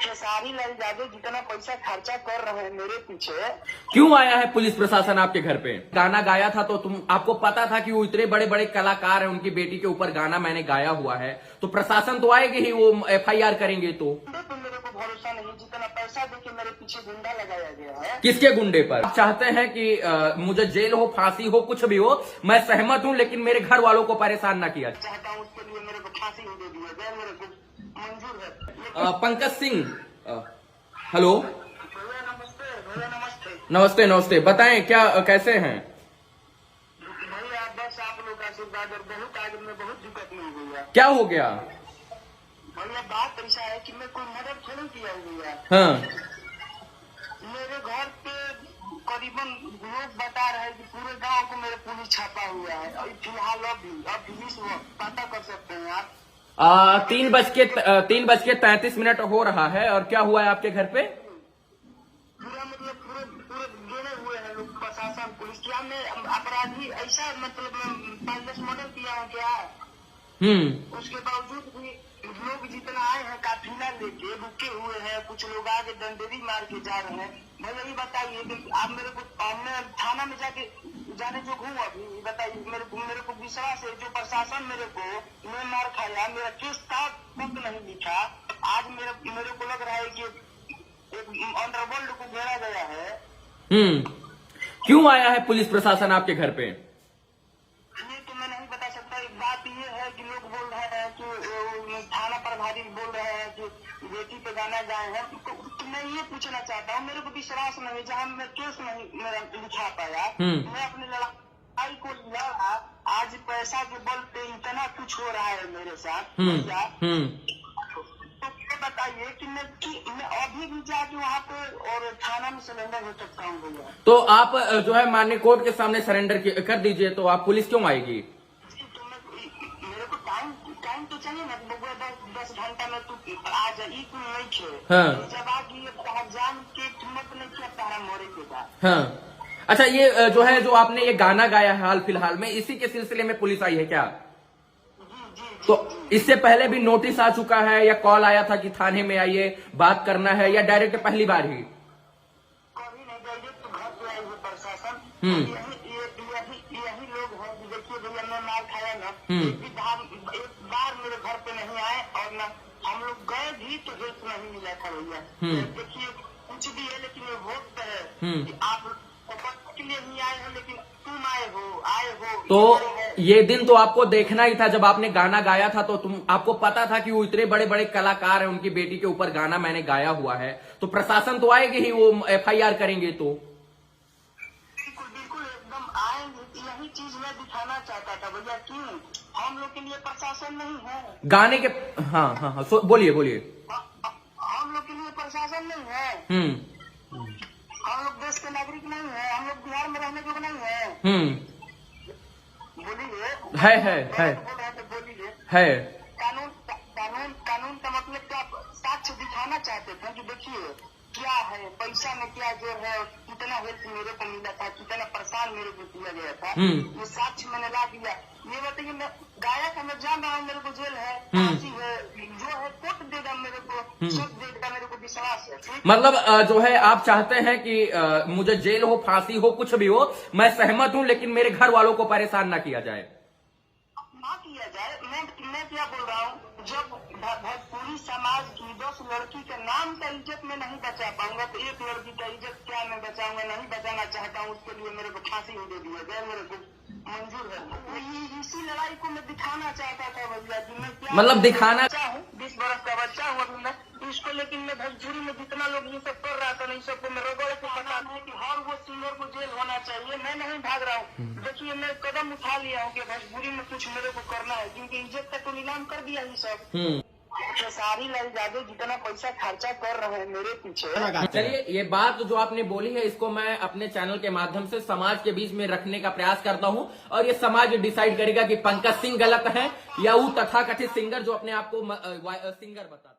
खेसारी लाल यादव जितना पैसा खर्चा कर रहे हैं मेरे पीछे। क्यों आया है पुलिस प्रशासन आपके घर पे? गाना गाया था तो आपको पता था कि वो इतने बड़े बड़े कलाकार हैं, उनकी बेटी के ऊपर गाना मैंने गाया हुआ है, तो प्रशासन तो आएगी ही, वो FIR करेंगे। तो मेरे को भरोसा नहीं, जितना पैसा देके मेरे पीछे गुंडा लगाया गया है। किसके गुंडे पर? आप चाहते हैं कि मुझे जेल हो, फांसी हो, कुछ भी हो, मैं सहमत हूं, लेकिन मेरे घर वालों को परेशान न किया। चाहता हूँ उसके लिए मेरे को फांसी दे दिया जाए, मेरे को मंजूर है। पंकज सिंह, हेलो। भैया नमस्ते। भैया नमस्ते। नमस्ते नमस्ते, बताएं क्या, कैसे हैं? भैया बस आप लोग का आशीर्वाद और बहुत आगे में बहुत दिक्कत नहीं हुई है। क्या हो गया? भैया बात ऐसा है कि मैं कोई मदद थोड़ी किया हुआ है। हाँ, मेरे घर पे करीबन लोग बता रहे हैं कि पूरे गांव को मेरे पुलिस छापा हुआ है। और फिलहाल अभी इस वक्त पता कर सकते हैं आप। 3:33 हो रहा है, और क्या हुआ है आपके घर पे? पूरा मतलब पूरे गिने हुए हैं लोग, प्रशासन पुलिस। क्या मैं अपराधी ऐसा मतलब 5-10 मर्डर किया हूँ क्या? उसके बावजूद भी लोग जितना आए हैं काफिला लेके रुके हुए हैं, कुछ लोग आगे डंडेरी मार के जा रहे हैं। भैया ये बताइए कि आप मेरे को, मैं थाना में जाने जो हूँ अभी, बताइए मेरे को विश्वास है जो प्रशासन मेरे को मैं मार खाया, मेरा केस तक नहीं लिखा। आज मेरे को लग रहा है कि एक अंडरवर्ल्ड को घेरा गया है। क्यों आया है पुलिस प्रशासन आपके घर पे? ये तो मैं नहीं बता सकता। एक बात ये है कि लोग बोल रहे हैं कि थाना प्रभारी बोल रहे हैं कि बेटी पे गाना गाए हैं। तो मैं ये पूछना चाहता हूँ, मेरे को विश्वास नहीं, जहाँ मैं केस नहीं मेरा लिखा पाया, मैं अपनी लड़ाई को लड़ा। आज पैसा के बल पे इतना कुछ हो रहा है मेरे साथ। भैया तो ये बताइए कि मैं अभी भी जाके वहाँ पे और थाना में सरेंडर हो सकता हूँ भैया? तो आप जो है माननीय कोर्ट के सामने सरेंडर कर दीजिए, तो आप पुलिस क्यों आएगी? तो मेरे को टाइम तो चाहिए ना। 10 घंटा में तू आ जा, नहीं छे। हाँ। जब आगे जान के कीमत नहीं किया तारा मोरे के बाद। हाँ, अच्छा, ये जो है, जो आपने ये गाना गाया है हाल फिलहाल में, इसी के सिलसिले में पुलिस आई है क्या? तो इससे पहले भी नोटिस आ चुका है या कॉल आया था कि थाने में आइए, बात करना है, या डायरेक्ट पहली बार ही? कभी नहीं, डायरेक्ट घर पे आए हुए प्रशासन। यही लोग हैं। देखिए भैया मैं मार खाया ना, एक बार मेरे घर पे नहीं आए, और ना हम लोग गए भी तो हेल्प नहीं मिला था भैया। देखिए कुछ भी है, लेकिन ये वक्त है कि आप के लिए नहीं आए हैं, लेकिन तुम आए हो। तो ये दिन तो आपको देखना ही था, जब आपने गाना गाया था तो आपको पता था कि वो इतने बड़े बड़े कलाकार हैं, उनकी बेटी के ऊपर गाना मैंने गाया हुआ है, तो प्रशासन तो आएगी ही, वो FIR करेंगे। तो बिल्कुल एकदम आएंगे। यही चीज मैं दिखाना चाहता था भैया। क्यों हम लोग के लिए प्रशासन नहीं है? गाने के, हाँ, बोलिए। हम लोग के लिए प्रशासन नहीं है। हम लोग देश के नागरिक नहीं है। हम लोग बिहार में रहने के नहीं है। बोलिए। है तो बोलिए। है। कानून का मतलब क्या? साक्ष्य दिखाना चाहते थे कि देखिए क्या है, पैसा में क्या जोर है, कितना हेल्प मेरे को मिला था, कितना परेशान मेरे को किया गया था, ये साक्ष्य मैंने ला दिया। ये बताइए, मैं गाया था, मैं जान रहा हूँ मेरे को जेल है, फांसी है, जो है कोर्ट देगा मेरे को, सब देगा, मेरे को विश्वास है। मतलब जो है, आप चाहते हैं कि मुझे जेल हो, फांसी हो, कुछ भी हो, मैं सहमत हूं, लेकिन मेरे घर वालों को परेशान न किया जाए। ना किया जाए। मैं क्या बोल रहा हूँ, जब भोजपुरी समाज की 10 लड़की के नाम का इज्जत में नहीं बचा पाऊंगा, तो एक लड़की का इज्जत क्या मैं बचाऊंगा? नहीं बचाना चाहता हूँ, उसके लिए मेरे को फांसी दे दिया जाए, मेरे को मंजूर है। इसी लड़ाई को मैं दिखाना चाहता था भैया कि मैं क्या मतलब दिखाना 20 बरस का बच्चा हूँ अभी मैं इसको, लेकिन मैं भोजपुरी में जितना लोग ये सब कर रहा था, नहीं सबको मैं रगड़ के बता है कि हर वो सिंगर को जेल होना चाहिए। मैं नहीं भाग रहा हूँ। देखिए मैं कदम उठा लिया हूँ कि भोजपुरी में कुछ मेरे को करना है, क्योंकि इज्जत का तो नीलाम कर दिया ही सब। खेसारी लाल यादव जितना पैसा खर्चा कर रहे हैं मेरे पीछे। चलिए, ये बात जो आपने बोली है, इसको मैं अपने चैनल के माध्यम से समाज के बीच में रखने का प्रयास करता हूं, और ये समाज डिसाइड करेगा कि पंकज सिंह गलत है या वो तथाकथित सिंगर जो अपने आप को सिंगर बता